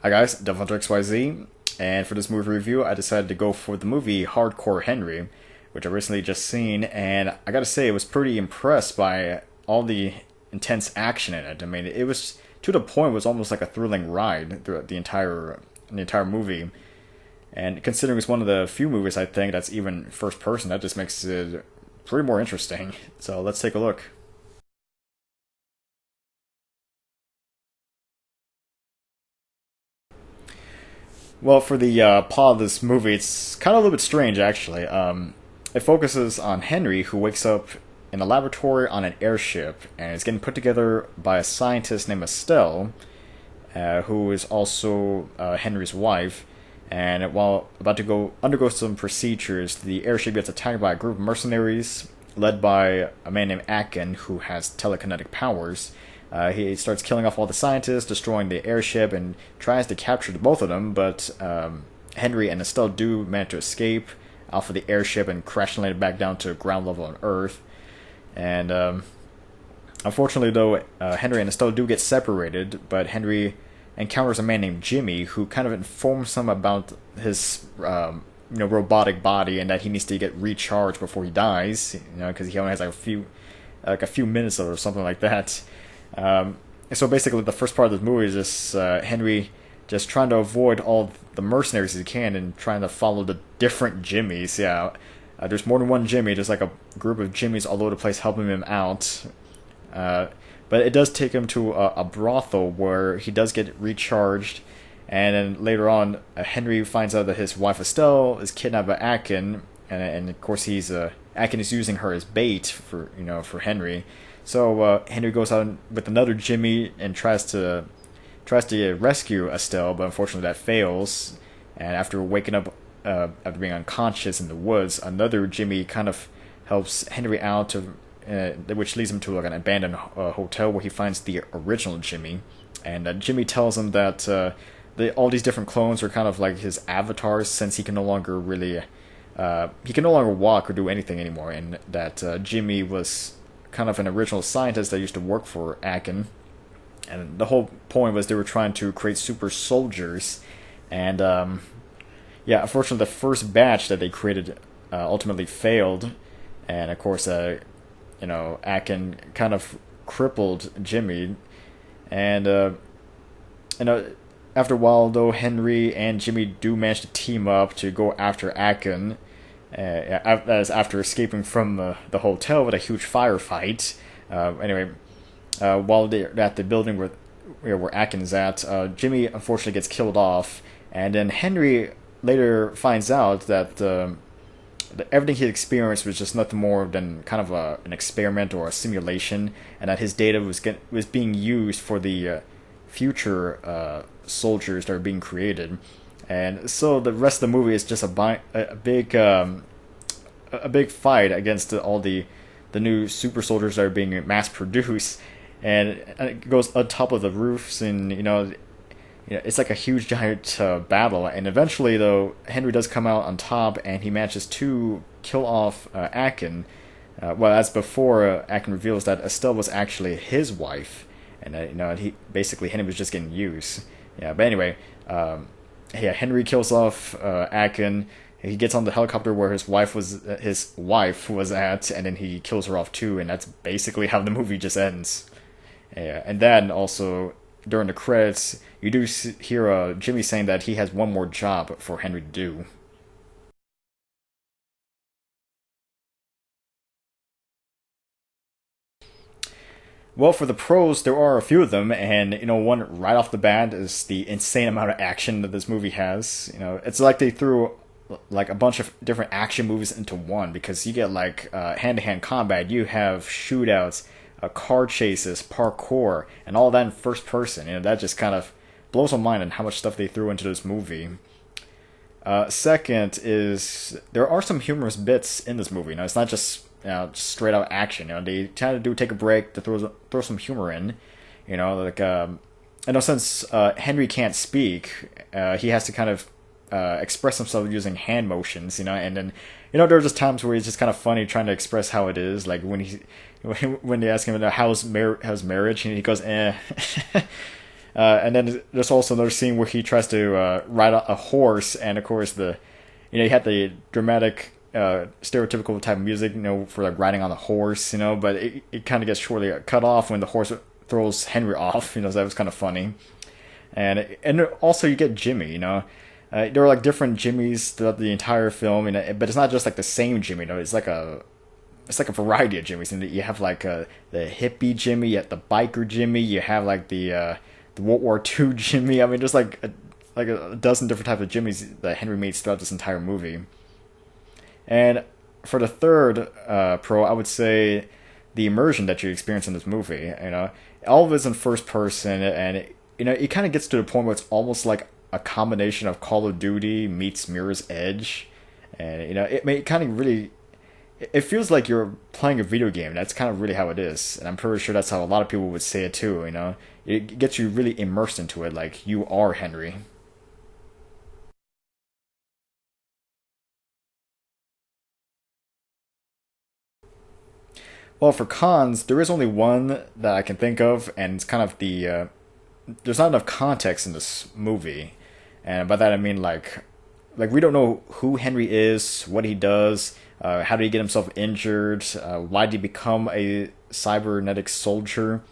Hi guys, DevilHunterXYZ, and for this movie review, I decided to go for the movie Hardcore Henry, which I recently just seen, and I gotta say, I was pretty impressed by all the intense action in it. I mean, it was to the point it was almost like a thrilling ride throughout the entire movie. And considering it's one of the few movies I think that's even first person, that just makes it pretty more interesting. So let's take a look. Well, for the plot of this movie, it's kind of a little bit strange, actually. It focuses on Henry, who wakes up in a laboratory on an airship, and is getting put together by a scientist named Estelle, who is also Henry's wife. And while about to go undergo some procedures, the airship gets attacked by a group of mercenaries led by a man named Akin, who has telekinetic powers. He starts killing off all the scientists, destroying the airship, and tries to capture the both of them. But Henry and Estelle do manage to escape off of the airship and crash land back down to ground level on Earth. And unfortunately, though, Henry and Estelle do get separated. But Henry encounters a man named Jimmy, who kind of informs him about his robotic body and that he needs to get recharged before he dies. Because he only has like a few minutes or something like that. So basically, the first part of the movie is just Henry just trying to avoid all the mercenaries he can and trying to follow the different Jimmys. Yeah, there's more than one Jimmy. There's like a group of Jimmys all over the place helping him out. But it does take him to a brothel where he does get recharged. And then later on, Henry finds out that his wife Estelle is kidnapped by Akin, and of course Akin is using her as bait for Henry. So Henry goes out with another Jimmy and tries to rescue Estelle, but unfortunately that fails. And after waking up, after being unconscious in the woods, another Jimmy kind of helps Henry out which leads him to like an abandoned hotel where he finds the original Jimmy. And Jimmy tells him that all these different clones are kind of like his avatars, since he can no longer walk or do anything anymore, and that Jimmy was kind of an original scientist that used to work for Akin. And the whole point was they were trying to create super soldiers. And yeah, unfortunately, the first batch that they created ultimately failed. And of course, Akin kind of crippled Jimmy. And after a while, though, Henry and Jimmy do manage to team up to go after Akin. That is after escaping from the hotel with a huge firefight. Anyway, while they're at the building where Akin's at, Jimmy unfortunately gets killed off, and then Henry later finds out that everything he experienced was just nothing more than kind of an experiment or a simulation, and that his data was being used for the future soldiers that are being created. And so the rest of the movie is just a big fight against all the new super soldiers that are being mass produced, and it goes on top of the roofs, and it's like a huge giant battle. And eventually, though, Henry does come out on top, and he manages to kill off Akin. Well, as before, Akin reveals that Estelle was actually his wife, and Henry was just getting used. Yeah, but anyway. Yeah, Henry kills off Akin. He gets on the helicopter where his wife was at, and then he kills her off too. And that's basically how the movie just ends. Yeah, and then also during the credits, you do hear Jimmy saying that he has one more job for Henry to do. Well, for the pros, there are a few of them, and one right off the bat is the insane amount of action that this movie has. It's like they threw like a bunch of different action movies into one, because you get like hand-to-hand combat, you have shootouts, car chases, parkour, and all that in first person. That just kind of blows my mind on how much stuff they threw into this movie. Second is there are some humorous bits in this movie. It's not just straight out action. They try to take a break to throw some humor in. Like since Henry can't speak, he has to kind of express himself using hand motions. And then there are just times where it's just kind of funny trying to express how it is. Like when they ask him how's marriage, and he goes And then there's also another scene where he tries to ride a horse, and of course you had the dramatic, stereotypical type of music, for like riding on the horse, but it kind of gets shortly cut off when the horse throws Henry off, so that was kind of funny. And also you get Jimmy, there are like different Jimmys throughout the entire film, but it's not just like the same Jimmy, it's like a variety of Jimmys. And you have like the hippie Jimmy, you have the biker Jimmy, you have like the World War II Jimmy. I mean, there's like a dozen different types of Jimmys that Henry meets throughout this entire movie. And for the third pro, I would say the immersion that you experience in this movie. All of it's in first person, and it kind of gets to the point where it's almost like a combination of Call of Duty meets Mirror's Edge, and it kind of really, it feels like you're playing a video game. That's kind of really how it is, and I'm pretty sure that's how a lot of people would say it too. It gets you really immersed into it, like you are Henry. Well, for cons, there is only one that I can think of, and it's kind of there's not enough context in this movie, and by that I mean like we don't know who Henry is, what he does, how did he get himself injured, why did he become a cybernetic soldier.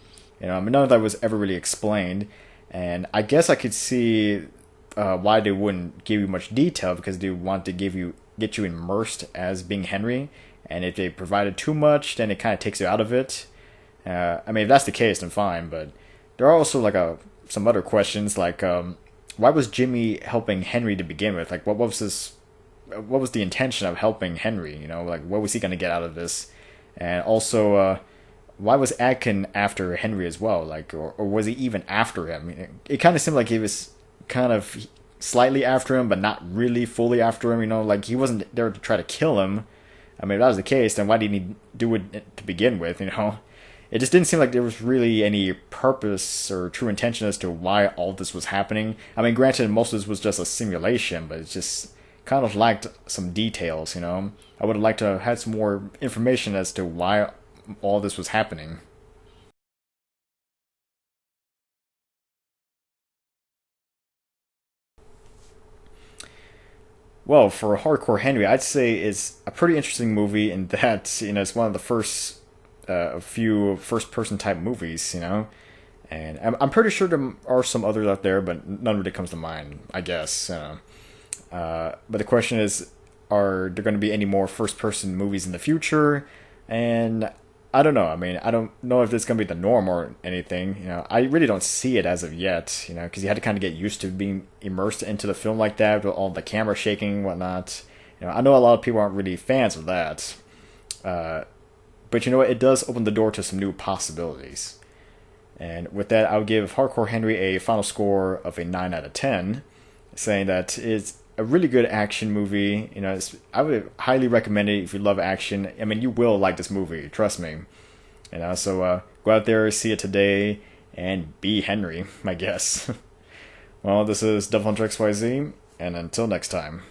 I mean, none of that was ever really explained, and I guess I could see why they wouldn't give you much detail, because they want to get you immersed as being Henry, and if they provided too much, then it kind of takes you out of it. I mean, if that's the case, then fine, but there are also like some other questions, like why was Jimmy helping Henry to begin with? Like, what was the intention of helping Henry? Like, what was he going to get out of this? And also, why was Adkin after Henry as well? Like, or was he even after him? It kind of seemed like he was kind of slightly after him, but not really fully after him. Like he wasn't there to try to kill him. I mean, if that was the case, then why didn't he do it to begin with? It just didn't seem like there was really any purpose or true intention as to why all this was happening. I mean, granted, most of this was just a simulation, but it just kind of lacked some details. I would have liked to have had some more information as to why all this was happening. Well, for Hardcore Henry, I'd say it's a pretty interesting movie in that it's one of the first few first-person type movies, and I'm pretty sure there are some others out there, but none really comes to mind, I guess. But the question is, are there going to be any more first-person movies in the future? And I don't know. I mean, I don't know if this is going to be the norm or anything. I really don't see it as of yet. Because you had to kind of get used to being immersed into the film like that with all the camera shaking and whatnot. I know a lot of people aren't really fans of that. But you know what? It does open the door to some new possibilities. And with that, I'll give Hardcore Henry a final score of a 9 out of 10, saying that it's a really good action movie. I would highly recommend it if you love action. I mean, you will like this movie, trust me. So go out there, see it today, and be Henry, I guess. Well, this is DevilHunterXYZ, and until next time.